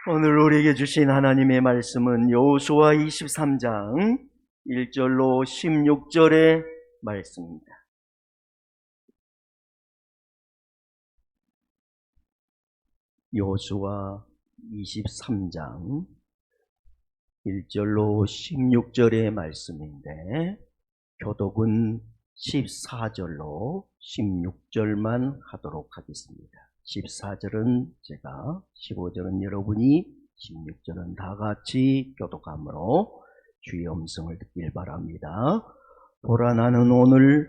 오늘 우리에게 주신 하나님의 말씀은 여호수아 23장 1절로 16절의 말씀입니다. 여호수아 23장 1절로 16절의 말씀인데 교독은 14절로 16절만 하도록 하겠습니다. 14절은 제가, 15절은 여러분이, 16절은 다 같이 교독함으로 주의 음성을 듣길 바랍니다. 보라, 나는 오늘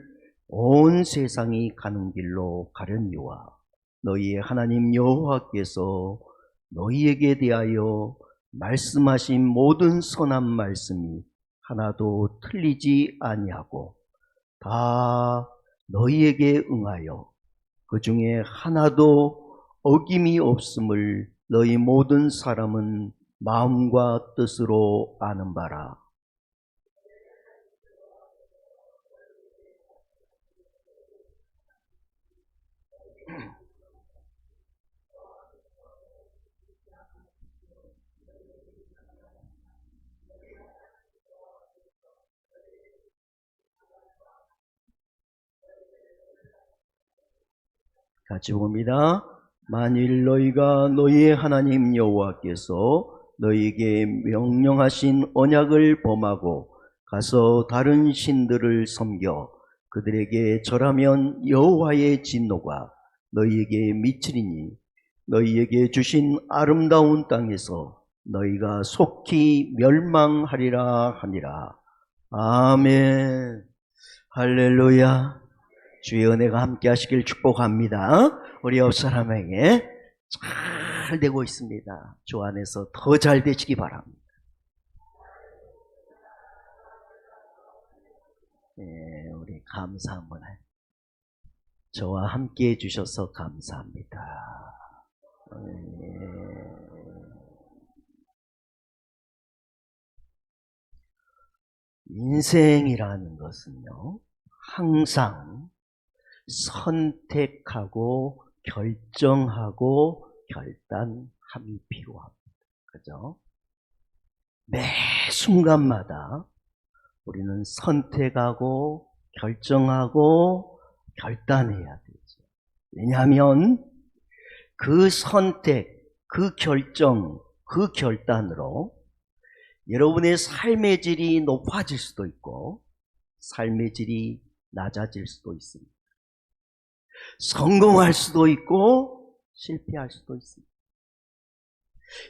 온 세상이 가는 길로 가려니와 너희의 하나님 여호와께서 너희에게 대하여 말씀하신 모든 선한 말씀이 하나도 틀리지 아니하고 다 너희에게 응하여 그 중에 하나도 어김이 없음을 너희 모든 사람은 마음과 뜻으로 아는 바라. 같이 봅니다. 만일 너희가 너희의 하나님 여호와께서 너희에게 명령하신 언약을 범하고 가서 다른 신들을 섬겨 그들에게 절하면 여호와의 진노가 너희에게 미치리니 너희에게 주신 아름다운 땅에서 너희가 속히 멸망하리라 하니라. 아멘. 할렐루야. 주의 은혜가 함께 하시길 축복합니다. 우리 옆 사람에게 잘 되고 있습니다. 주 안에서 더 잘 되시기 바랍니다. 네, 우리 감사 한번 해요. 저와 함께 해주셔서 감사합니다. 인생이라는 것은요, 항상 선택하고 결정하고 결단함이 필요합니다. 그죠? 매 순간마다 우리는 선택하고 결정하고 결단해야 되죠. 왜냐하면 그 선택, 그 결정, 그 결단으로 여러분의 삶의 질이 높아질 수도 있고 삶의 질이 낮아질 수도 있습니다. 성공할 수도 있고 실패할 수도 있습니다.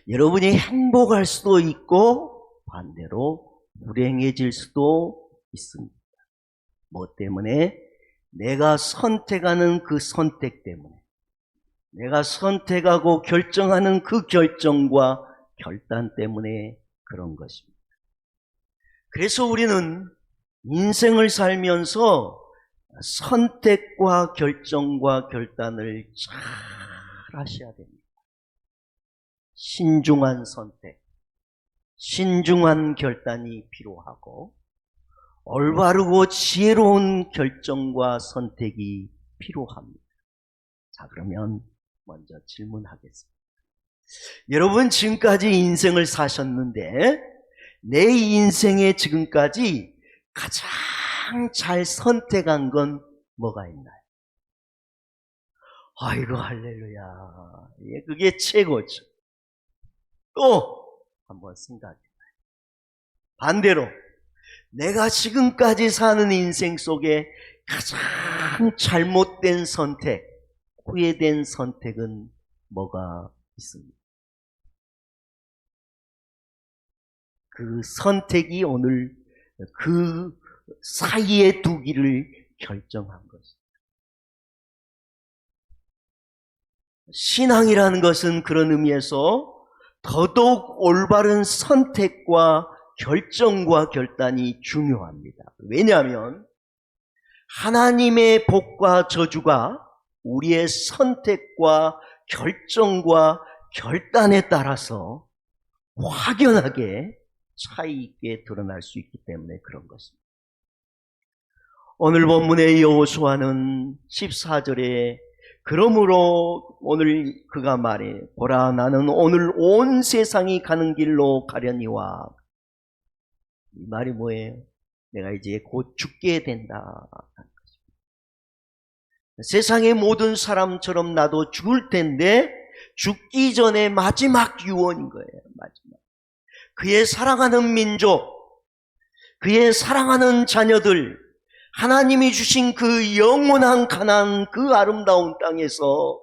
여러분이 행복할 수도 있고 반대로 불행해질 수도 있습니다. 뭐 때문에? 내가 선택하는 그 선택 때문에, 내가 선택하고 결정하는 그 결정과 결단 때문에 그런 것입니다. 그래서 우리는 인생을 살면서 선택과 결정과 결단을 잘 하셔야 됩니다. 신중한 선택, 신중한 결단이 필요하고 올바르고 지혜로운 결정과 선택이 필요합니다. 자, 그러면 먼저 질문하겠습니다. 여러분 지금까지 인생을 사셨는데 내 인생에 지금까지 가장 잘 선택한 건 뭐가 있나요? 아이고 할렐루야. 그게 최고죠. 또 한번 생각해봐요. 반대로 내가 지금까지 사는 인생 속에 가장 잘못된 선택, 후회된 선택은 뭐가 있습니까? 그 선택이 오늘 그 사이에 두기를 결정한 것입니다. 신앙이라는 것은 그런 의미에서 더더욱 올바른 선택과 결정과 결단이 중요합니다. 왜냐하면 하나님의 복과 저주가 우리의 선택과 결정과 결단에 따라서 확연하게 차이 있게 드러날 수 있기 때문에 그런 것입니다. 오늘 본문의 여호수아는 14절에 그러므로 오늘 그가 말해, 보라, 나는 오늘 온 세상이 가는 길로 가려니와. 이 말이 뭐예요? 내가 이제 곧 죽게 된다. 세상의 모든 사람처럼 나도 죽을 텐데 죽기 전에 마지막 유언인 거예요. 마지막. 그의 사랑하는 민족, 그의 사랑하는 자녀들, 하나님이 주신 그 영원한 가나안, 그 아름다운 땅에서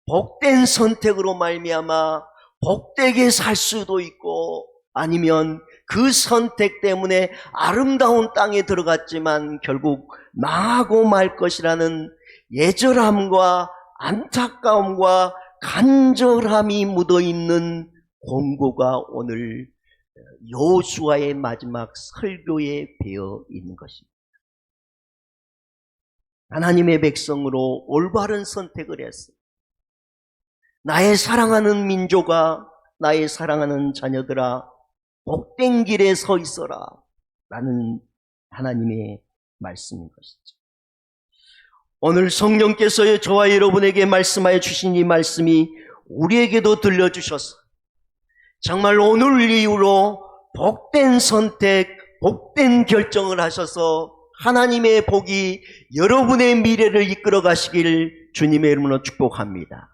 복된 선택으로 말미암아 복되게 살 수도 있고, 아니면 그 선택 때문에 아름다운 땅에 들어갔지만 결국 망하고 말 것이라는 예절함과 안타까움과 간절함이 묻어있는 권고가 오늘 여호수아의 마지막 설교에 배어 있는 것입니다. 하나님의 백성으로 올바른 선택을 했습니다. 나의 사랑하는 민족아, 나의 사랑하는 자녀들아, 복된 길에 서 있어라 라는 하나님의 말씀인 것이죠. 오늘 성령께서 저와 여러분에게 말씀하여 주신 이 말씀이 우리에게도 들려주셔서 정말 오늘 이후로 복된 선택, 복된 결정을 하셔서 하나님의 복이 여러분의 미래를 이끌어 가시길 주님의 이름으로 축복합니다.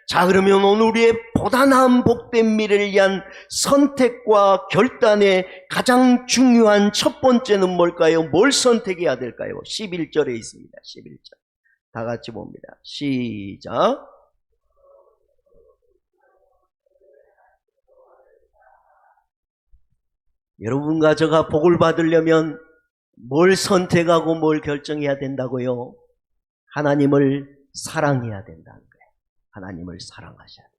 자, 그러면 오늘 우리의 보다 나은 복된 미래를 위한 선택과 결단의 가장 중요한 첫 번째는 뭘까요? 뭘 선택해야 될까요? 11절에 있습니다. 11절. 다 같이 봅니다. 시작. 여러분과 저가 복을 받으려면 뭘 선택하고 뭘 결정해야 된다고요? 하나님을 사랑해야 된다는 거예요. 하나님을 사랑하셔야 돼요.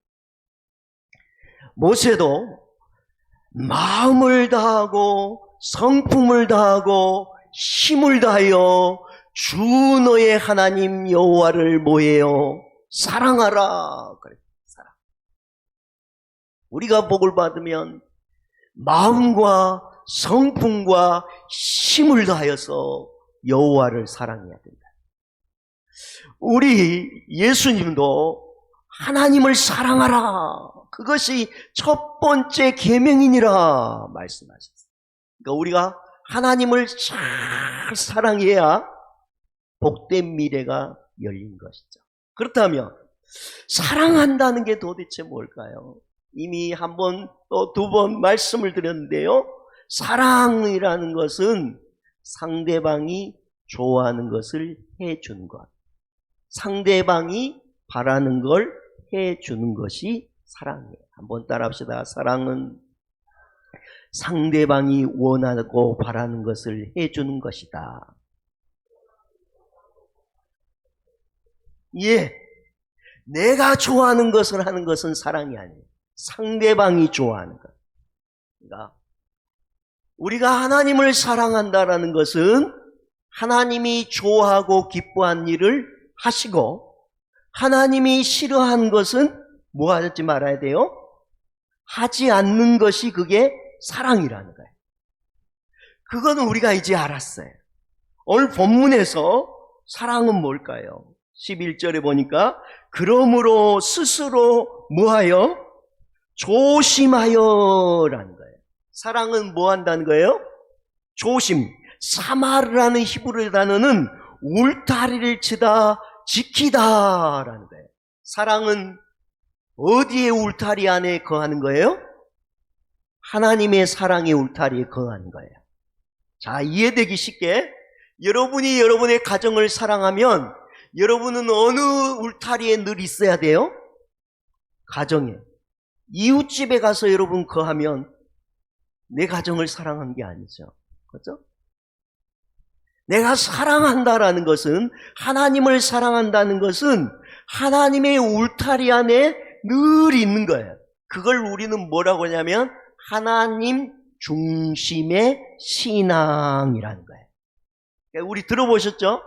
모세도 마음을 다하고 성품을 다하고 힘을 다하여 주 너의 하나님 여호와를 뭐해요? 사랑하라. 그래, 사랑. 우리가 복을 받으면 마음과 성품과 힘을 다하여서 여호와를 사랑해야 된다. 우리 예수님도 하나님을 사랑하라, 그것이 첫 번째 계명이니라 말씀하셨어요. 그러니까 우리가 하나님을 잘 사랑해야 복된 미래가 열린 것이죠. 그렇다면 사랑한다는 게 도대체 뭘까요? 이미 한 번 또 두 번 말씀을 드렸는데요, 사랑이라는 것은 상대방이 좋아하는 것을 해주는 것, 상대방이 바라는 걸 해주는 것이 사랑이에요. 한번 따라합시다. 사랑은 상대방이 원하고 바라는 것을 해주는 것이다. 예, 내가 좋아하는 것을 하는 것은 사랑이 아니에요. 상대방이 좋아하는 것. 그러니까 우리가 하나님을 사랑한다라는 것은 하나님이 좋아하고 기뻐한 일을 하시고, 하나님이 싫어한 것은 뭐 하지 말아야 돼요? 하지 않는 것이 그게 사랑이라는 거예요. 그거는 우리가 이제 알았어요. 오늘 본문에서 사랑은 뭘까요? 11절에 보니까 그러므로 스스로 뭐하여? 조심하여라는 거예요. 사랑은 뭐 한다는 거예요? 조심. 사마르라는 히브리 단어는 울타리를 치다, 지키다라는 거예요. 사랑은 어디에 울타리 안에 거하는 거예요? 하나님의 사랑의 울타리에 거하는 거예요. 자, 이해되기 쉽게, 여러분이 여러분의 가정을 사랑하면 여러분은 어느 울타리에 늘 있어야 돼요? 가정에. 이웃집에 가서 여러분 거하면 내 가정을 사랑한 게 아니죠. 그렇죠? 내가 사랑한다라는 것은, 하나님을 사랑한다는 것은 하나님의 울타리 안에 늘 있는 거예요. 그걸 우리는 뭐라고 하냐면 하나님 중심의 신앙이라는 거예요. 우리 들어보셨죠?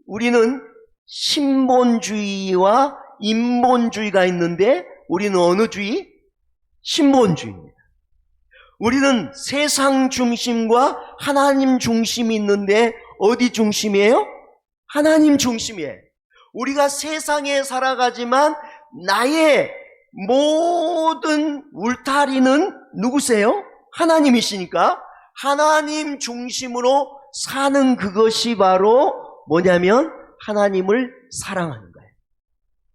우리는 신본주의와 인본주의가 있는데 우리는 어느 주의? 신본주의입니다. 우리는 세상 중심과 하나님 중심이 있는데 어디 중심이에요? 하나님 중심이에요. 우리가 세상에 살아가지만 나의 모든 울타리는 누구세요? 하나님이시니까 하나님 중심으로 사는 그것이 바로 뭐냐면 하나님을 사랑하는 거예요.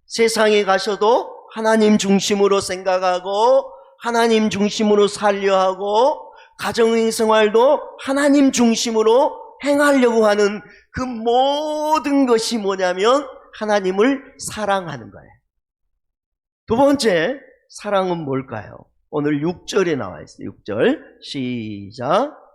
세상에 가셔도 하나님 중심으로 생각하고 하나님 중심으로 살려 하고 가정생활도 하나님 중심으로 행하려고 하는 그 모든 것이 뭐냐면 하나님을 사랑하는 거예요. 두 번째, 사랑은 뭘까요? 오늘 6절에 나와 있어요. 6절 시작.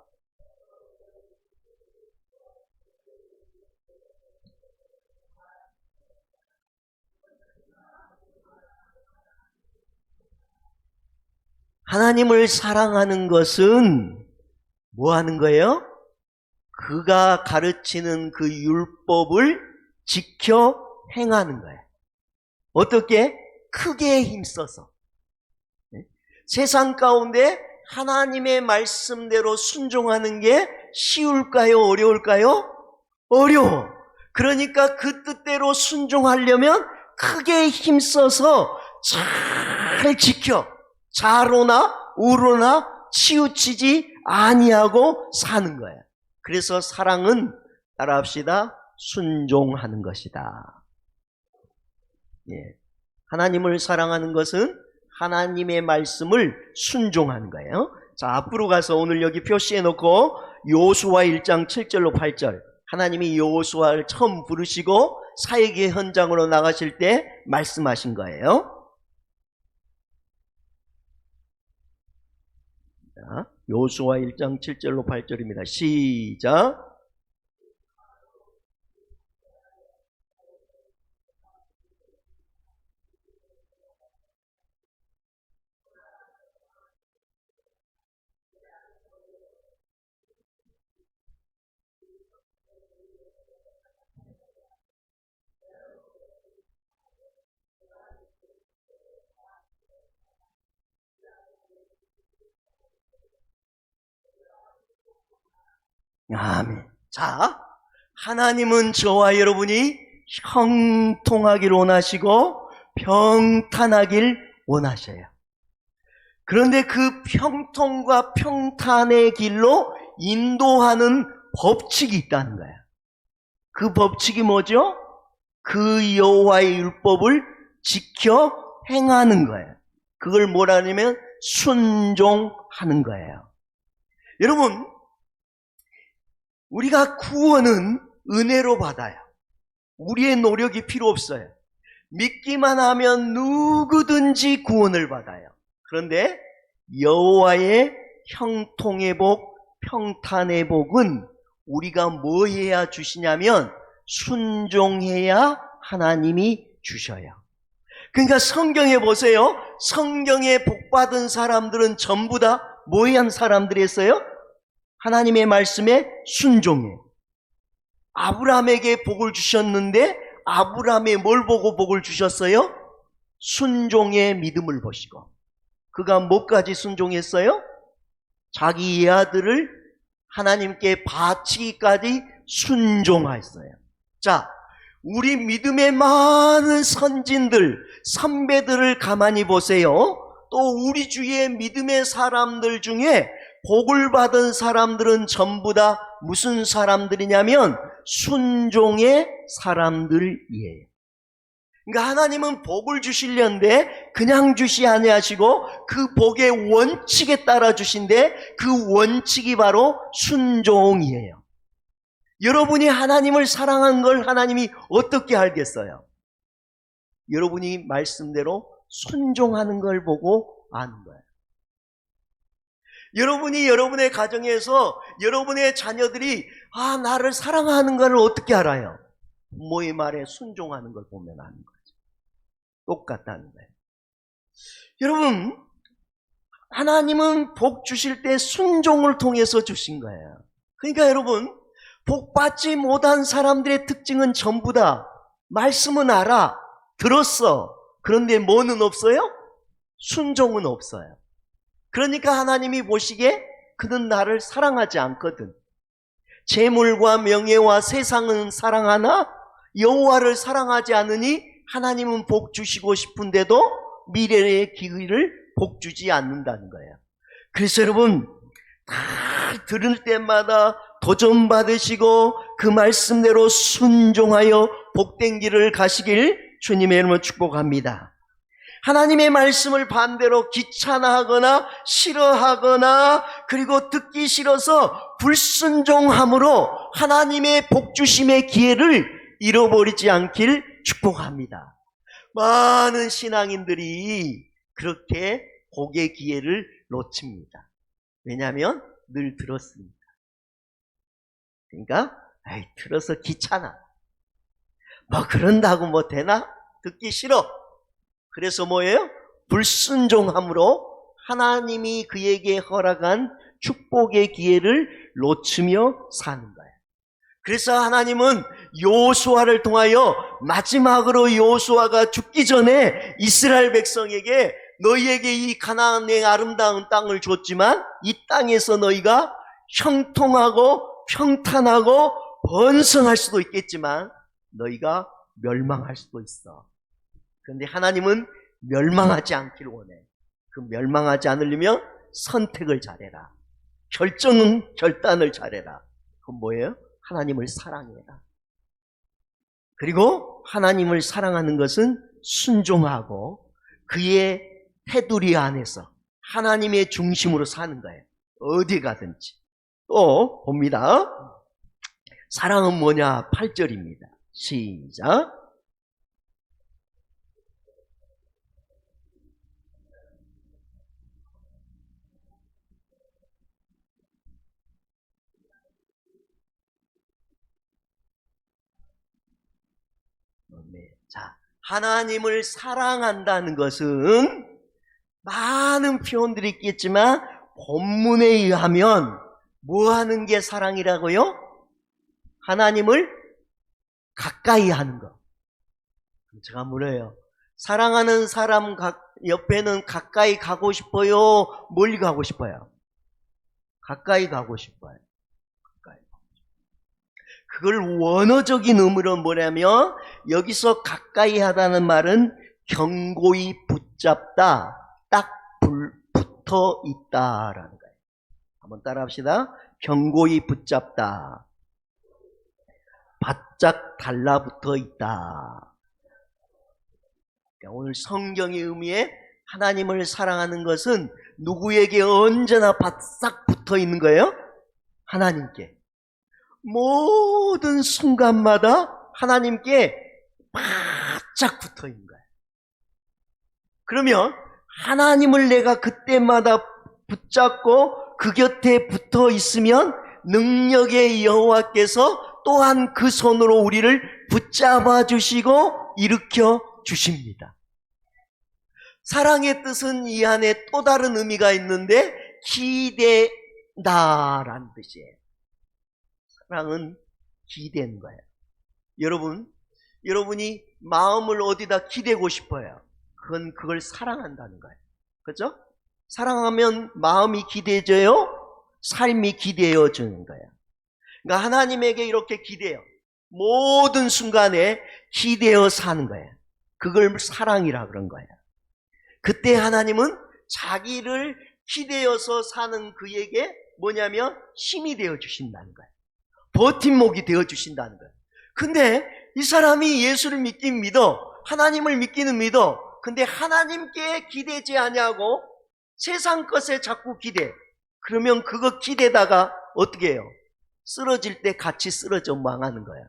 하나님을 사랑하는 것은 뭐 하는 거예요? 그가 가르치는 그 율법을 지켜 행하는 거예요. 어떻게? 크게 힘써서. 세상 가운데 하나님의 말씀대로 순종하는 게 쉬울까요? 어려울까요? 어려워. 그러니까 그 뜻대로 순종하려면 크게 힘써서 잘 지켜 좌로나 우로나 치우치지 아니하고 사는 거예요. 그래서 사랑은 따라합시다. 순종하는 것이다. 예. 하나님을 사랑하는 것은 하나님의 말씀을 순종하는 거예요. 자, 앞으로 가서 오늘 여기 표시해 놓고 여호수아 1장 7절로 8절 하나님이 여호수아를 처음 부르시고 사역의 현장으로 나가실 때 말씀하신 거예요. 자, 여호수아 1장 7절로 8절입니다. 시작. 아멘. 자, 하나님은 저와 여러분이 형통하길 원하시고 평탄하길 원하셔요. 그런데 그 평통과 평탄의 길로 인도하는 법칙이 있다는 거예요. 그 법칙이 뭐죠? 그 여호와의 율법을 지켜 행하는 거예요. 그걸 뭐라냐면 순종하는 거예요. 여러분, 우리가 구원은 은혜로 받아요. 우리의 노력이 필요 없어요. 믿기만 하면 누구든지 구원을 받아요. 그런데 여호와의 형통의 복, 평탄의 복은 우리가 뭐 해야 주시냐면 순종해야 하나님이 주셔요. 그러니까 성경에 보세요. 성경에 복받은 사람들은 전부 다 뭐한 사람들이었어요? 하나님의 말씀에 순종해. 아브라함에게 복을 주셨는데 아브라함이 뭘 보고 복을 주셨어요? 순종의 믿음을 보시고. 그가 뭐까지 순종했어요? 자기 아들을 하나님께 바치기까지 순종했어요. 자, 우리 믿음의 많은 선진들, 선배들을 가만히 보세요. 또 우리 주위의 믿음의 사람들 중에 복을 받은 사람들은 전부 다 무슨 사람들이냐면 순종의 사람들이에요. 그러니까 하나님은 복을 주시려는데 그냥 주시 아니하시고 그 복의 원칙에 따라 주신데 그 원칙이 바로 순종이에요. 여러분이 하나님을 사랑한 걸 하나님이 어떻게 알겠어요? 여러분이 말씀대로 순종하는 걸 보고 아는 거예요. 여러분이 여러분의 가정에서 여러분의 자녀들이 나를 사랑하는 걸 어떻게 알아요? 부모의 말에 순종하는 걸 보면 아는 거죠. 똑같다는 거예요. 여러분, 하나님은 복 주실 때 순종을 통해서 주신 거예요. 그러니까 여러분, 복 받지 못한 사람들의 특징은 전부 다 말씀은 알아, 들었어. 그런데 뭐는 없어요? 순종은 없어요. 그러니까 하나님이 보시기에 그는 나를 사랑하지 않거든. 재물과 명예와 세상은 사랑하나 여호와를 사랑하지 않으니 하나님은 복 주시고 싶은데도 미래의 기회를 복 주지 않는다는 거예요. 그래서 여러분 다 들을 때마다 도전 받으시고 그 말씀대로 순종하여 복된 길을 가시길 주님의 이름으로 축복합니다. 하나님의 말씀을 반대로 귀찮아하거나 싫어하거나 그리고 듣기 싫어서 불순종함으로 하나님의 복주심의 기회를 잃어버리지 않길 축복합니다. 많은 신앙인들이 그렇게 복의 기회를 놓칩니다. 왜냐하면 늘 들었으니까. 그러니까 들어서 귀찮아. 뭐 그런다고 뭐 되나? 듣기 싫어. 그래서 뭐예요? 불순종함으로 하나님이 그에게 허락한 축복의 기회를 놓치며 사는 거예요. 그래서 하나님은 여호수아를 통하여 마지막으로 여호수아가 죽기 전에 이스라엘 백성에게 너희에게 이 가나안의 아름다운 땅을 줬지만 이 땅에서 너희가 형통하고 평탄하고 번성할 수도 있겠지만 너희가 멸망할 수도 있어. 그런데 하나님은 멸망하지 않기를 원해. 그 멸망하지 않으려면 선택을 잘해라. 결단을 잘해라. 그건 뭐예요? 하나님을 사랑해라. 그리고 하나님을 사랑하는 것은 순종하고 그의 테두리 안에서 하나님의 중심으로 사는 거예요. 어디 가든지. 또 봅니다. 사랑은 뭐냐? 8절입니다. 시작. 자, 하나님을 사랑한다는 것은 많은 표현들이 있겠지만 본문에 의하면 뭐 하는 게 사랑이라고요? 하나님을 가까이 하는 거. 제가 물어요. 사랑하는 사람 옆에는 가까이 가고 싶어요? 멀리 가고 싶어요? 가까이 가고 싶어요. 그걸 원어적인 의미로 뭐냐면 여기서 가까이 하다는 말은 견고히 붙잡다, 딱 붙어 있다라는 거예요. 한번 따라 합시다. 견고히 붙잡다, 바짝 달라붙어 있다. 오늘 성경의 의미에 하나님을 사랑하는 것은 누구에게 언제나 바싹 붙어 있는 거예요? 하나님께. 모든 순간마다 하나님께 바짝 붙어 있는 거예요. 그러면 하나님을 내가 그때마다 붙잡고 그 곁에 붙어 있으면 능력의 여호와께서 또한 그 손으로 우리를 붙잡아 주시고 일으켜 주십니다. 사랑의 뜻은 이 안에 또 다른 의미가 있는데 기대다라는 뜻이에요. 사랑은 기대는 거예요. 여러분이 마음을 어디다 기대고 싶어요. 그걸 사랑한다는 거예요. 그렇죠? 사랑하면 마음이 기대져요. 삶이 기대어지는 거예요. 그러니까 하나님에게 이렇게 기대요. 모든 순간에 기대어 사는 거예요. 그걸 사랑이라 그런 거예요. 그때 하나님은 자기를 기대어서 사는 그에게 뭐냐면 힘이 되어 주신다는 거예요. 버팀목이 되어 주신다는 거예요. 근데 이 사람이 예수를 믿긴 믿어. 하나님을 믿기는 믿어. 근데 하나님께 기대지 아니하고 세상 것에 자꾸 기대. 그러면 그거 기대다가 어떻게 해요? 쓰러질 때 같이 쓰러져 망하는 거야.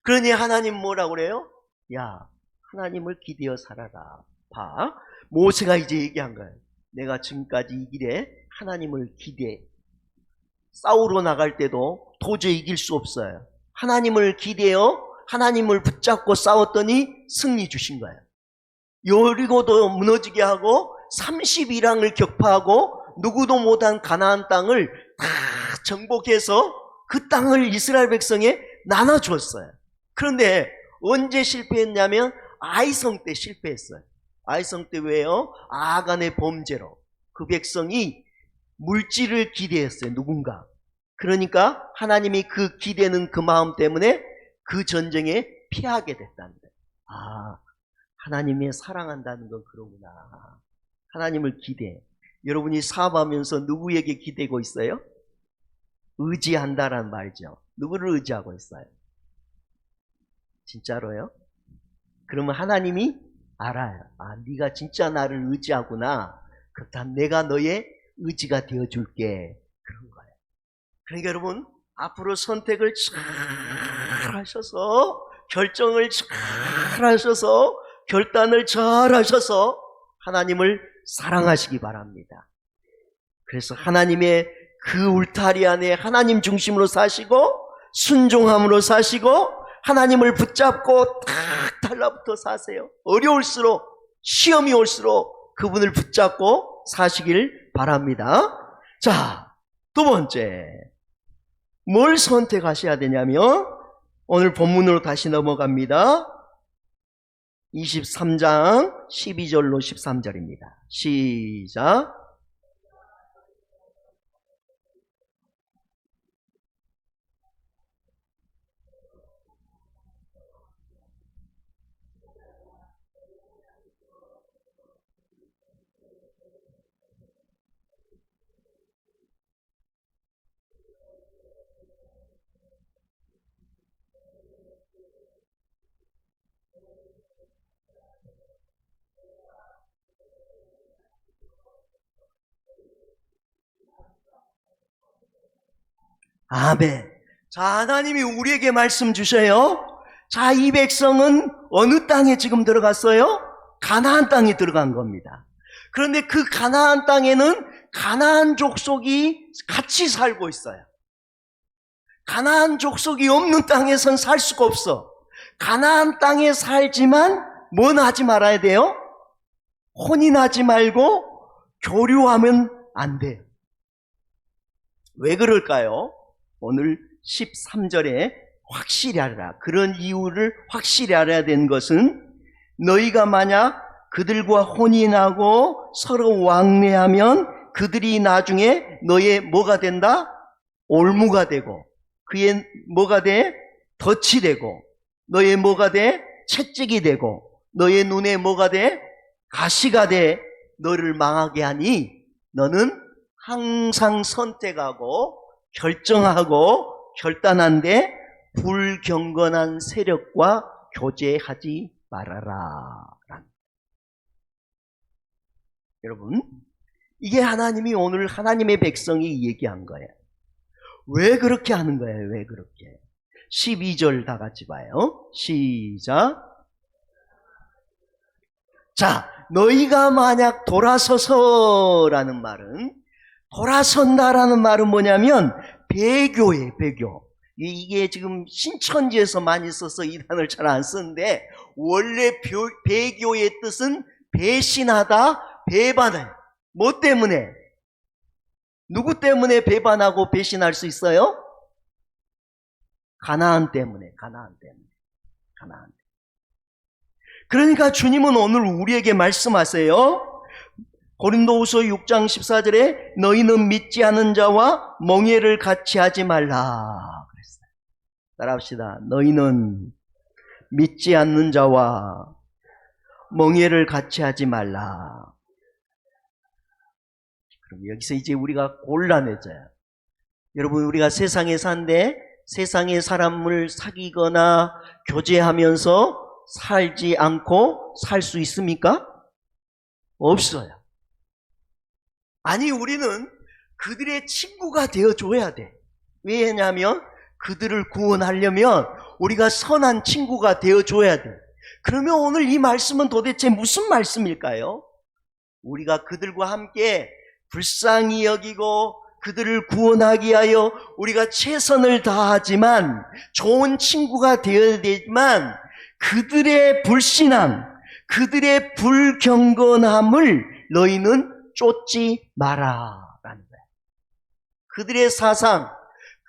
그러니 하나님 뭐라고 그래요? 야, 하나님을 기대어 살아라. 봐. 모세가 이제 얘기한 거예요. 내가 지금까지 이 길에 하나님을 기대해. 싸우러 나갈 때도 도저히 이길 수 없어요. 하나님을 기대어 하나님을 붙잡고 싸웠더니 승리 주신 거예요. 여리고도 무너지게 하고 32랑을 격파하고 누구도 못한 가나안 땅을 다 정복해서 그 땅을 이스라엘 백성에 나눠줬어요. 그런데 언제 실패했냐면 아이성 때 실패했어요. 아이성 때 왜요? 아간의 범죄로 그 백성이 물질을 기대했어요. 누군가. 그러니까 하나님이 그 기대는 그 마음 때문에 그 전쟁에 피하게 됐다는 거예요. 아, 하나님의 사랑한다는 건 그러구나. 하나님을 기대해. 여러분이 사업하면서 누구에게 기대고 있어요? 의지한다라는 말이죠. 누구를 의지하고 있어요? 진짜로요? 그러면 하나님이 알아요. 아, 네가 진짜 나를 의지하구나. 그렇다면 내가 너의 의지가 되어줄게. 그런 거예요. 그러니까 여러분, 앞으로 선택을 잘 하셔서, 결정을 잘 하셔서, 결단을 잘 하셔서 하나님을 사랑하시기 바랍니다. 그래서 하나님의 그 울타리 안에 하나님 중심으로 사시고, 순종함으로 사시고, 하나님을 붙잡고 딱 달라붙어 사세요. 어려울수록, 시험이 올수록 그분을 붙잡고 사시길 바랍니다. 자, 두 번째, 뭘 선택하셔야 되냐면, 오늘 본문으로 다시 넘어갑니다. 23장 12절로 13절입니다. 시작. 아멘. 자, 하나님이 우리에게 말씀 주셔요. 자, 이 백성은 어느 땅에 지금 들어갔어요? 가나안 땅에 들어간 겁니다. 그런데 그 가나안 땅에는 가나안 족속이 같이 살고 있어요. 가나안 족속이 없는 땅에선 살 수가 없어. 가나안 땅에 살지만 뭔 하지 말아야 돼요? 혼인하지 말고 교류하면 안 돼요. 왜 그럴까요? 오늘 13절에 확실히 알아라. 그런 이유를 확실히 알아야 되는 것은, 너희가 만약 그들과 혼인하고 서로 왕래하면 그들이 나중에 너의 뭐가 된다? 올무가 되고, 그의 뭐가 돼? 덫이 되고, 너의 뭐가 돼? 채찍이 되고, 너의 눈에 뭐가 돼? 가시가 돼. 너를 망하게 하니 너는 항상 선택하고 결정하고 결단한데 불경건한 세력과 교제하지 말아라. 여러분, 이게 하나님이 오늘 하나님의 백성이 얘기한 거예요. 왜 그렇게 하는 거예요? 왜 그렇게? 12절 다 같이 봐요. 시작. 자, 너희가 만약 돌아서서라는 말은, 돌아선다라는 말은 뭐냐면 배교예요. 배교. 이게 지금 신천지에서 많이 써서 이 단어를 잘 안 쓰는데, 원래 배교의 뜻은 배신하다, 배반해. 뭐 때문에? 누구 때문에 배반하고 배신할 수 있어요? 가나안 때문에. 가나안 때문에. 가나안. 그러니까 주님은 오늘 우리에게 말씀하세요. 고린도후서 6장 14절에 너희는 믿지 않는 자와 멍에를 같이 하지 말라 그랬어요. 따라합시다. 너희는 믿지 않는 자와 멍에를 같이 하지 말라. 그럼 여기서 이제 우리가 곤란해져요. 여러분, 우리가 세상에 사는데 세상의 사람을 사귀거나 교제하면서 살지 않고 살 수 있습니까? 없어요. 아니, 우리는 그들의 친구가 되어줘야 돼. 왜냐하면 그들을 구원하려면 우리가 선한 친구가 되어줘야 돼. 그러면 오늘 이 말씀은 도대체 무슨 말씀일까요? 우리가 그들과 함께 불쌍히 여기고 그들을 구원하기 위하여 우리가 최선을 다하지만, 좋은 친구가 되어야 되지만, 그들의 불신앙, 그들의 불경건함을 너희는 쫓지 마라 라는 거예요. 그들의 사상,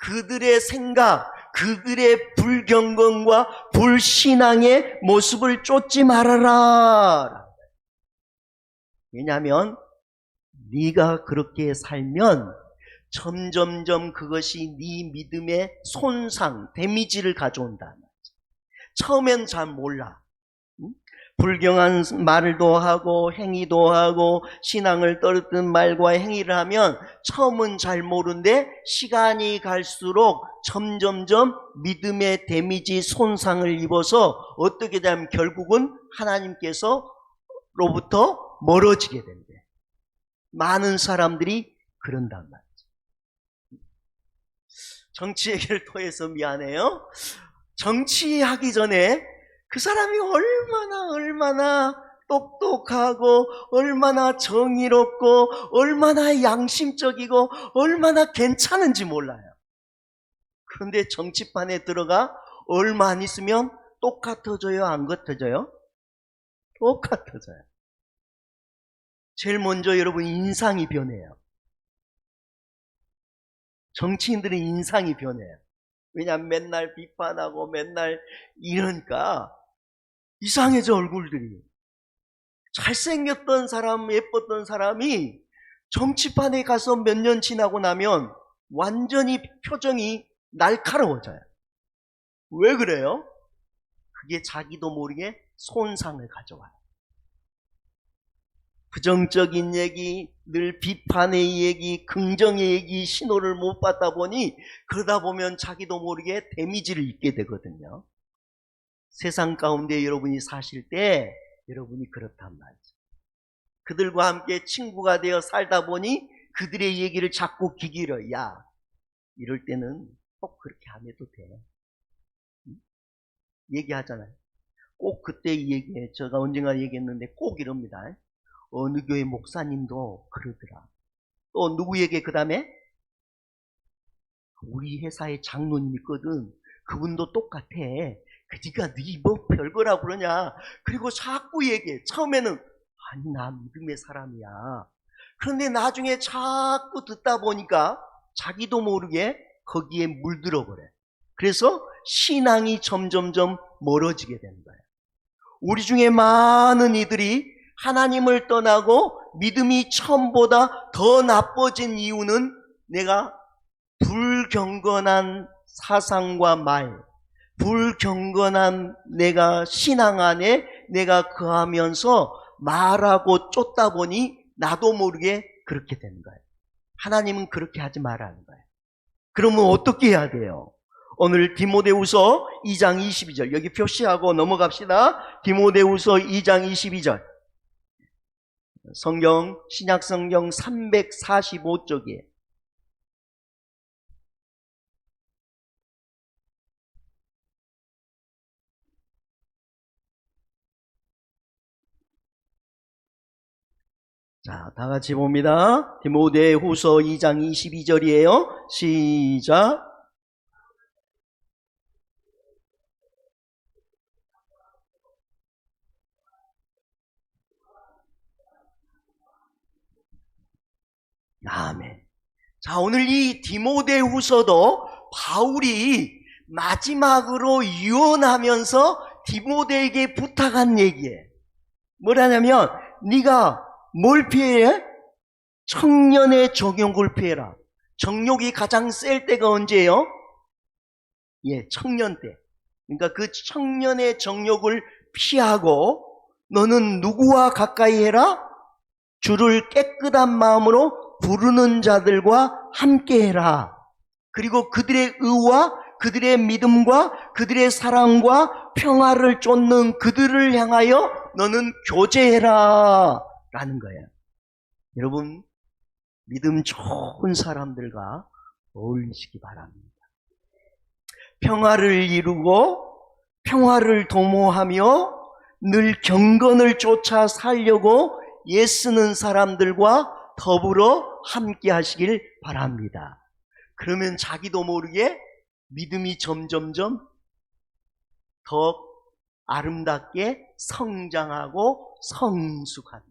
그들의 생각, 그들의 불경건과 불신앙의 모습을 쫓지 말아라. 왜냐하면 네가 그렇게 살면 점점점 그것이 네 믿음의 손상, 데미지를 가져온다. 처음엔 잘 몰라. 불경한 말도 하고 행위도 하고 신앙을 떨어뜨린 말과 행위를 하면 처음은 잘 모르는데 시간이 갈수록 점점점 믿음의 데미지 손상을 입어서 어떻게 되면 결국은 하나님께서로부터 멀어지게 된대. 많은 사람들이 그런단 말이죠. 정치 얘기를 통해서 미안해요. 정치하기 전에 그 사람이 얼마나 똑똑하고 얼마나 정의롭고 얼마나 양심적이고 얼마나 괜찮은지 몰라요. 그런데 정치판에 들어가 얼마 안 있으면 똑같아져요? 안 같아져요? 똑같아져요. 제일 먼저 여러분 인상이 변해요. 정치인들의 인상이 변해요. 왜냐하면 맨날 비판하고 맨날 이러니까 이상해져 얼굴들이. 잘생겼던 사람, 예뻤던 사람이 정치판에 가서 몇 년 지나고 나면 완전히 표정이 날카로워져요. 왜 그래요? 그게 자기도 모르게 손상을 가져와요. 부정적인 얘기, 늘 비판의 얘기, 긍정의 얘기 신호를 못 받다 보니 그러다 보면 자기도 모르게 데미지를 입게 되거든요. 세상 가운데 여러분이 사실 때 여러분이 그렇단 말이죠. 그들과 함께 친구가 되어 살다 보니 그들의 얘기를 자꾸 귀 기울여. 야, 이럴 때는 꼭 그렇게 안 해도 돼. 얘기하잖아요. 꼭 그때 얘기해. 제가 언젠가 얘기했는데 꼭 이럽니다. 어느 교회 목사님도 그러더라. 또 누구에게 그 다음에 우리 회사의 장로님 있거든. 그분도 똑같아. 그니까 네 뭐 별거라고 그러냐. 그리고 자꾸 얘기해. 처음에는 아니 나 믿음의 사람이야. 그런데 나중에 자꾸 듣다 보니까 자기도 모르게 거기에 물들어 버려. 그래서 신앙이 점점점 멀어지게 되는 거예요. 우리 중에 많은 이들이 하나님을 떠나고 믿음이 처음보다 더 나빠진 이유는 내가 불경건한 사상과 말, 불경건한 내가 신앙 안에 내가 거하면서 말하고 쫓다 보니 나도 모르게 그렇게 되는 거예요. 하나님은 그렇게 하지 말라는 거예요. 그러면 어떻게 해야 돼요? 오늘 디모데후서 2장 22절 여기 표시하고 넘어갑시다. 디모데후서 2장 22절 성경 신약성경 345쪽이에요. 자, 다 같이 봅니다. 디모데후서 2장 22절이에요. 시작. 아멘. 자, 오늘 이 디모데후서도 바울이 마지막으로 유언하면서 디모데에게 부탁한 얘기예요. 뭐라냐면 네가 뭘 피해? 청년의 정욕을 피해라. 정욕이 가장 셀 때가 언제예요? 예, 청년 때. 그러니까 그 청년의 정욕을 피하고 너는 누구와 가까이 해라? 주를 깨끗한 마음으로 부르는 자들과 함께 해라. 그리고 그들의 의와 그들의 믿음과 그들의 사랑과 평화를 쫓는 그들을 향하여 너는 교제해라 라는 거예요. 여러분 믿음 좋은 사람들과 어울리시기 바랍니다. 평화를 이루고 평화를 도모하며 늘 경건을 쫓아 살려고 애쓰는 사람들과 더불어 함께 하시길 바랍니다. 그러면 자기도 모르게 믿음이 점점점 더 아름답게 성장하고 성숙한다.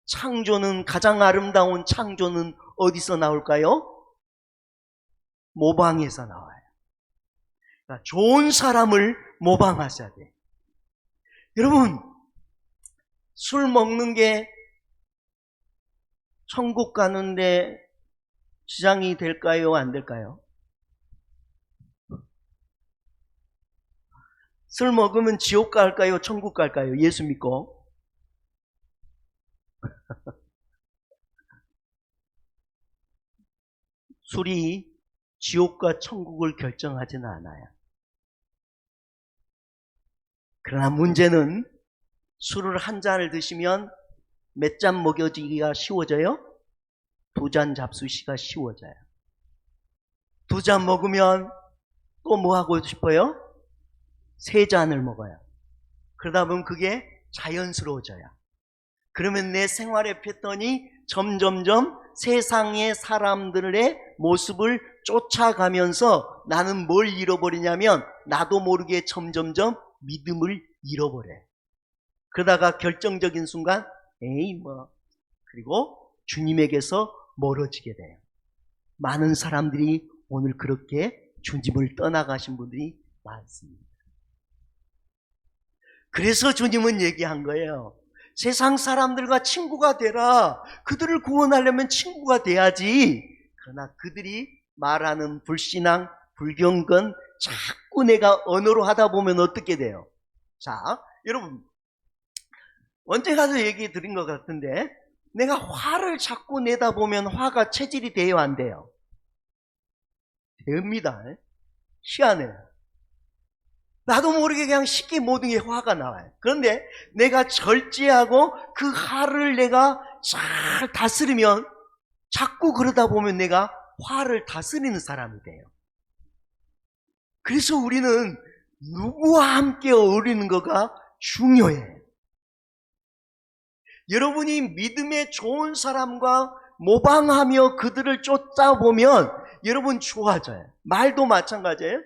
창조는 가장 아름다운 창조는 어디서 나올까요? 모방에서 나와요. 그러니까 좋은 사람을 모방하셔야 돼. 여러분 술 먹는 게 천국 가는데 지장이 될까요? 안 될까요? 술 먹으면 지옥 갈까요? 천국 갈까요? 예수 믿고. 술이 지옥과 천국을 결정하지는 않아요. 그러나 문제는 술을 한 잔을 드시면 몇 잔 먹여지기가 쉬워져요? 2잔 잡수시기가 쉬워져요. 2잔 먹으면 또 뭐 하고 싶어요? 3잔을 먹어요. 그러다 보면 그게 자연스러워져요. 그러면 내 생활의 패턴이 점점점 세상의 사람들의 모습을 쫓아가면서 나는 뭘 잃어버리냐면 나도 모르게 점점점 믿음을 잃어버려요. 그러다가 결정적인 순간 에이 뭐 그리고 주님에게서 멀어지게 돼요. 많은 사람들이 오늘 그렇게 주님을 떠나가신 분들이 많습니다. 그래서 주님은 얘기한 거예요. 세상 사람들과 친구가 되라. 그들을 구원하려면 친구가 돼야지. 그러나 그들이 말하는 불신앙, 불경건 자꾸 내가 언어로 하다 보면 어떻게 돼요? 자, 여러분 언제 가서 얘기 드린 것 같은데 내가 화를 자꾸 내다 보면 화가 체질이 돼요, 안 돼요? 됩니다. 희한해요. 나도 모르게 그냥 쉽게 모든 게 화가 나와요. 그런데 내가 절제하고 그 화를 내가 잘 다스리면 자꾸 그러다 보면 내가 화를 다스리는 사람이 돼요. 그래서 우리는 누구와 함께 어울리는 거가 중요해요. 여러분이 믿음의 좋은 사람과 모방하며 그들을 쫓아보면 여러분 좋아져요. 말도 마찬가지예요.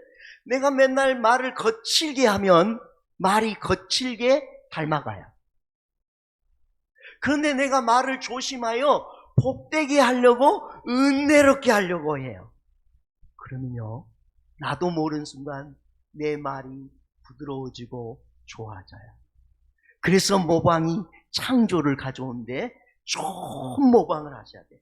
내가 맨날 말을 거칠게 하면 말이 거칠게 닮아가요. 그런데 내가 말을 조심하여 복되게 하려고 은혜롭게 하려고 해요. 그러면요 나도 모르는 순간 내 말이 부드러워지고 좋아져요. 그래서 모방이 창조를 가져오는데 좋은 모방을 하셔야 돼요.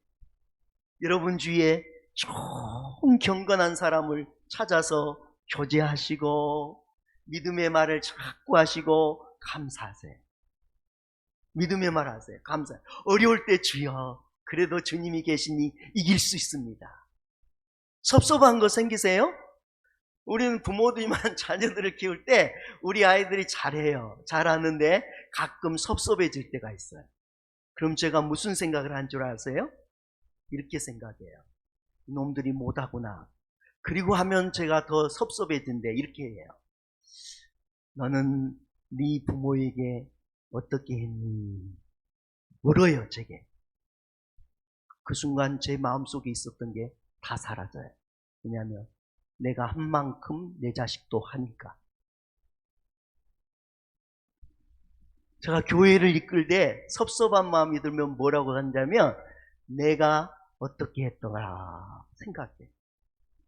여러분 주위에 좋은 경건한 사람을 찾아서 교제하시고 믿음의 말을 자꾸 하시고 감사하세요. 믿음의 말 하세요. 감사해요. 어려울 때 주여 그래도 주님이 계시니 이길 수 있습니다. 섭섭한 거 생기세요? 우리는 부모들만 자녀들을 키울 때 우리 아이들이 잘해요. 잘하는데 가끔 섭섭해질 때가 있어요. 그럼 제가 무슨 생각을 한 줄 아세요? 이렇게 생각해요. 이놈들이 못하구나. 그리고 하면 제가 더 섭섭해진대. 이렇게 해요. 너는 네 부모에게 어떻게 했니? 물어요, 제게. 그 순간 제 마음속에 있었던 게 다 사라져요. 왜냐하면 내가 한 만큼 내 자식도 하니까. 제가 교회를 이끌 때 섭섭한 마음이 들면 뭐라고 한다면 내가 어떻게 했더라 생각해.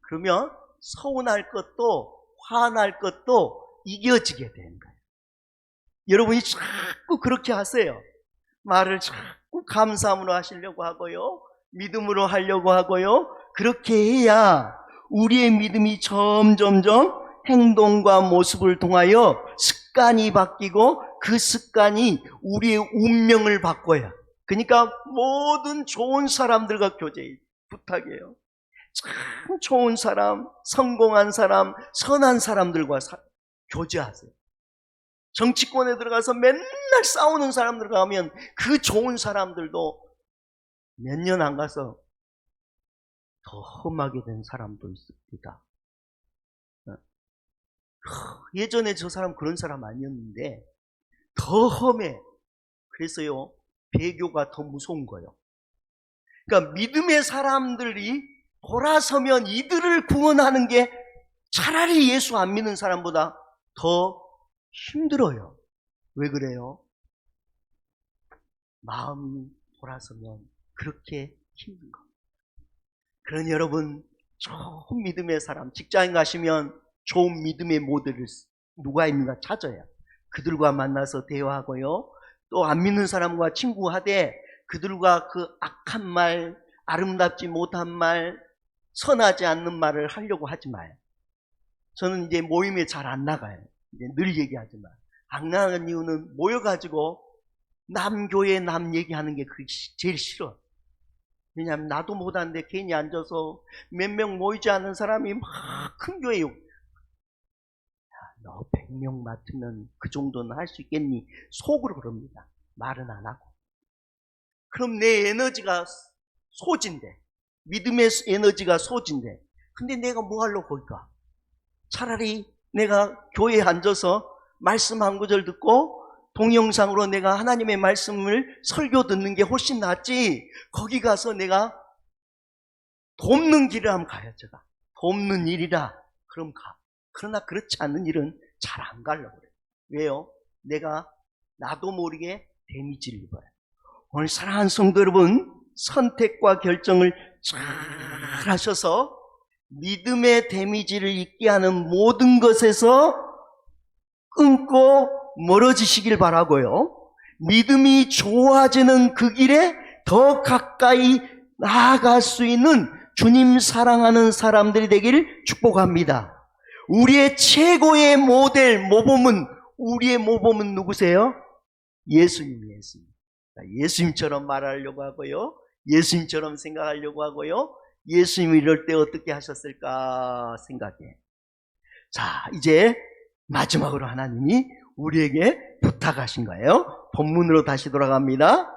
그러면 서운할 것도 화날 것도 이겨지게 되는 거예요. 여러분이 자꾸 그렇게 하세요. 말을 자꾸 감사함으로 하시려고 하고요. 믿음으로 하려고 하고요. 그렇게 해야 우리의 믿음이 점점점 행동과 모습을 통하여 습관이 바뀌고 그 습관이 우리의 운명을 바꿔야. 그러니까 모든 좋은 사람들과 교제해 부탁해요. 참 좋은 사람, 성공한 사람, 선한 사람들과 교제하세요. 정치권에 들어가서 맨날 싸우는 사람들과 하면 그 좋은 사람들도 몇 년 안 가서 더 험하게 된 사람도 있습니다. 예전에 저 사람 그런 사람 아니었는데 더 험해. 그래서요 배교가 더 무서운 거예요. 그러니까 믿음의 사람들이 돌아서면 이들을 구원하는 게 차라리 예수 안 믿는 사람보다 더 힘들어요. 왜 그래요? 마음이 돌아서면 그렇게 힘든 거. 그러니 여러분 좋은 믿음의 사람, 직장에 가시면 좋은 믿음의 모델을 누가 있는가 찾아야 그들과 만나서 대화하고요. 또 안 믿는 사람과 친구하되 그들과 그 악한 말, 아름답지 못한 말, 선하지 않는 말을 하려고 하지 마요. 저는 이제 모임에 잘 안 나가요. 이제 늘 얘기하지만 안 나가는 이유는 모여가지고 남 교회 남 얘기하는 게 그게 제일 싫어. 왜냐하면 나도 못하는데 괜히 앉아서 몇 명 모이지 않은 사람이 막 큰 교회 욕. 너 100명 맡으면 그 정도는 할 수 있겠니? 속으로 그럽니다. 말은 안 하고. 그럼 내 에너지가 소진돼. 믿음의 에너지가 소진돼. 근데 내가 뭐 하려고 거기가? 차라리 내가 교회에 앉아서 말씀 한 구절 듣고 동영상으로 내가 하나님의 말씀을 설교 듣는 게 훨씬 낫지. 거기 가서 내가 돕는 길을 한번 가요. 제가 돕는 일이라 그럼 가. 그러나 그렇지 않는 일은 잘 안 가려고 그래요. 왜요? 내가 나도 모르게 데미지를 입어요. 오늘 사랑하는 성도 여러분, 선택과 결정을 잘 하셔서 믿음의 데미지를 입게 하는 모든 것에서 끊고 멀어지시길 바라고요. 믿음이 좋아지는 그 길에 더 가까이 나아갈 수 있는 주님 사랑하는 사람들이 되기를 축복합니다. 우리의 최고의 모델, 우리의 모범은 누구세요? 예수님이에요. 예수님처럼 말하려고 하고요. 예수님처럼 생각하려고 하고요. 예수님이 이럴 때 어떻게 하셨을까 생각해. 자, 이제 마지막으로 하나님이 우리에게 부탁하신 거예요. 본문으로 다시 돌아갑니다.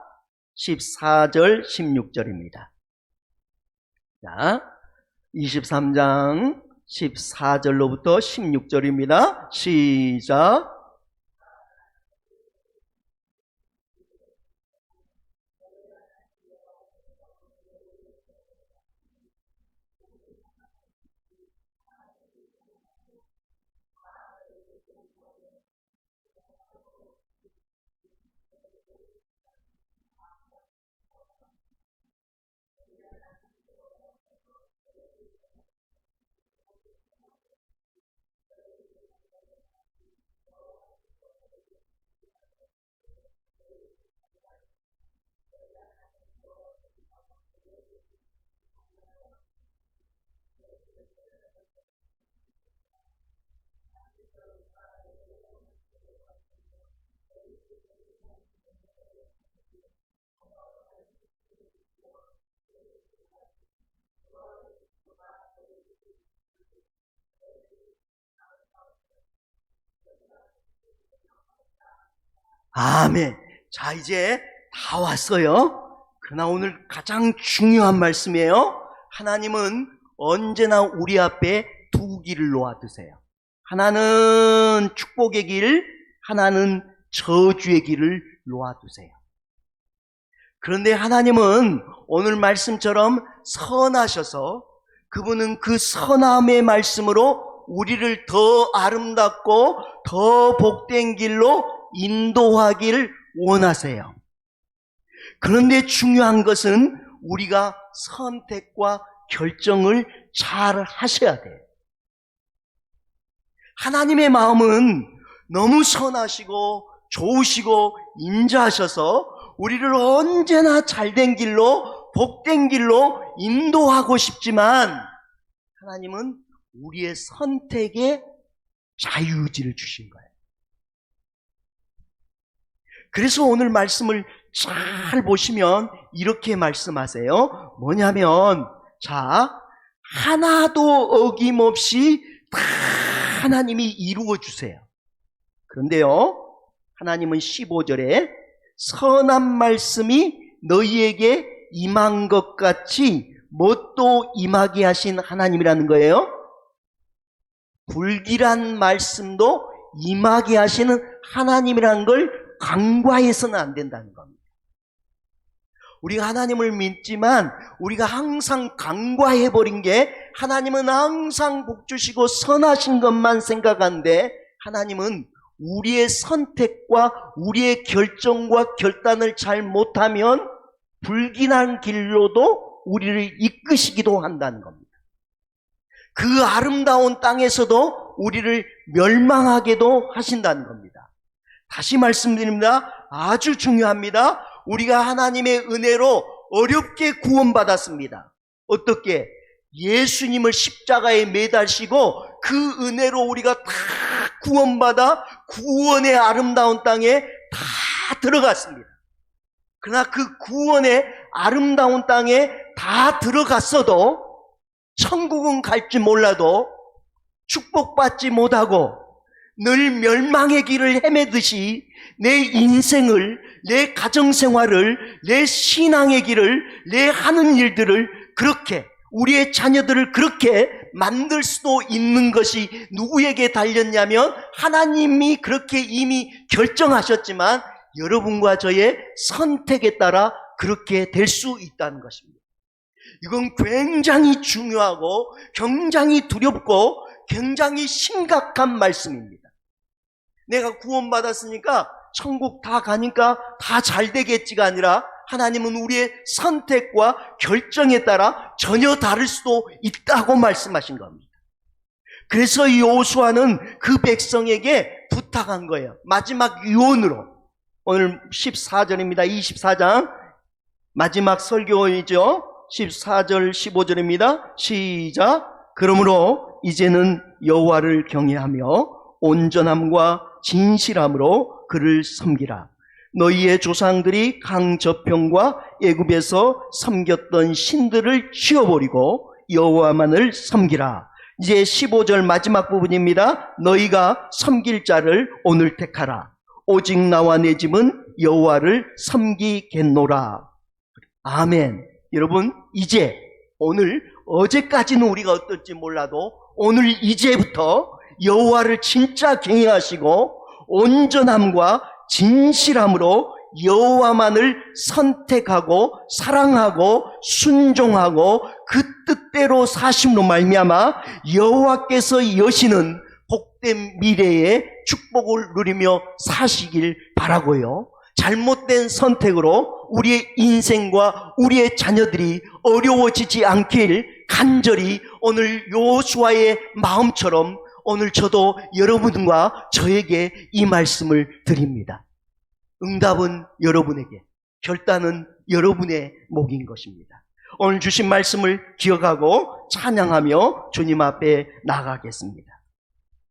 14절, 16절입니다. 자, 23장 14절로부터 16절입니다. 시작. 아멘. 자, 이제 다 왔어요. 그러나 오늘 가장 중요한 말씀이에요. 하나님은 언제나 우리 앞에 두 길을 놓아두세요. 하나는 축복의 길, 하나는 저주의 길을 놓아두세요. 그런데 하나님은 오늘 말씀처럼 선하셔서 그분은 그 선함의 말씀으로 우리를 더 아름답고 더 복된 길로 인도하기를 원하세요. 그런데 중요한 것은 우리가 선택과 결정을 잘 하셔야 돼요. 하나님의 마음은 너무 선하시고 좋으시고 인자하셔서 우리를 언제나 잘된 길로 복된 길로 인도하고 싶지만 하나님은 우리의 선택에 자유의지를 주신 거예요. 그래서 오늘 말씀을 잘 보시면 이렇게 말씀하세요. 뭐냐면, 자, 하나도 어김없이 다 하나님이 이루어 주세요. 그런데요, 하나님은 15절에 선한 말씀이 너희에게 임한 것 같이 뭣도 임하게 하신 하나님이라는 거예요. 불길한 말씀도 임하게 하시는 하나님이라는 걸 간과해서는 안 된다는 겁니다. 우리가 하나님을 믿지만 우리가 항상 간과해버린 게 하나님은 항상 복주시고 선하신 것만 생각하는데 하나님은 우리의 선택과 우리의 결정과 결단을 잘 못하면 불길한 길로도 우리를 이끄시기도 한다는 겁니다. 그 아름다운 땅에서도 우리를 멸망하게도 하신다는 겁니다. 다시 말씀드립니다. 아주 중요합니다. 우리가 하나님의 은혜로 어렵게 구원받았습니다. 어떻게? 예수님을 십자가에 매달시고 그 은혜로 우리가 다 구원받아 구원의 아름다운 땅에 다 들어갔습니다. 그러나 그 구원의 아름다운 땅에 다 들어갔어도 천국은 갈지 몰라도 축복받지 못하고 늘 멸망의 길을 헤매듯이 내 인생을, 내 가정생활을, 내 신앙의 길을, 내 하는 일들을 그렇게, 우리의 자녀들을 그렇게 만들 수도 있는 것이 누구에게 달렸냐면 하나님이 그렇게 이미 결정하셨지만 여러분과 저의 선택에 따라 그렇게 될 수 있다는 것입니다. 이건 굉장히 중요하고 굉장히 두렵고 굉장히 심각한 말씀입니다. 내가 구원받았으니까 천국 다 가니까 다 잘 되겠지가 아니라 하나님은 우리의 선택과 결정에 따라 전혀 다를 수도 있다고 말씀하신 겁니다. 그래서 여호수아는 그 백성에게 부탁한 거예요. 마지막 유언으로. 오늘 14절입니다. 24장 마지막 설교이죠. 14절 15절입니다. 시작. 그러므로 이제는 여호와를 경외하며 온전함과 진실함으로 그를 섬기라. 너희의 조상들이 강저평과 애굽에서 섬겼던 신들을 치워버리고 여호와만을 섬기라. 이제 15절 마지막 부분입니다. 너희가 섬길 자를 오늘 택하라. 오직 나와 내 집은 여호와를 섬기겠노라. 아멘. 여러분, 이제 오늘, 어제까지는 우리가 어떨지 몰라도 오늘 이제부터 여호와를 진짜 경외하시고 온전함과 진실함으로 여호와만을 선택하고 사랑하고 순종하고 그 뜻대로 사심으로 말미암아 여호와께서 여시는 복된 미래의 축복을 누리며 사시길 바라고요. 잘못된 선택으로 우리의 인생과 우리의 자녀들이 어려워지지 않길 간절히 오늘 여호수아의 마음처럼 오늘 저도 여러분과 저에게 이 말씀을 드립니다. 응답은 여러분에게, 결단은 여러분의 몫인 것입니다. 오늘 주신 말씀을 기억하고 찬양하며 주님 앞에 나가겠습니다.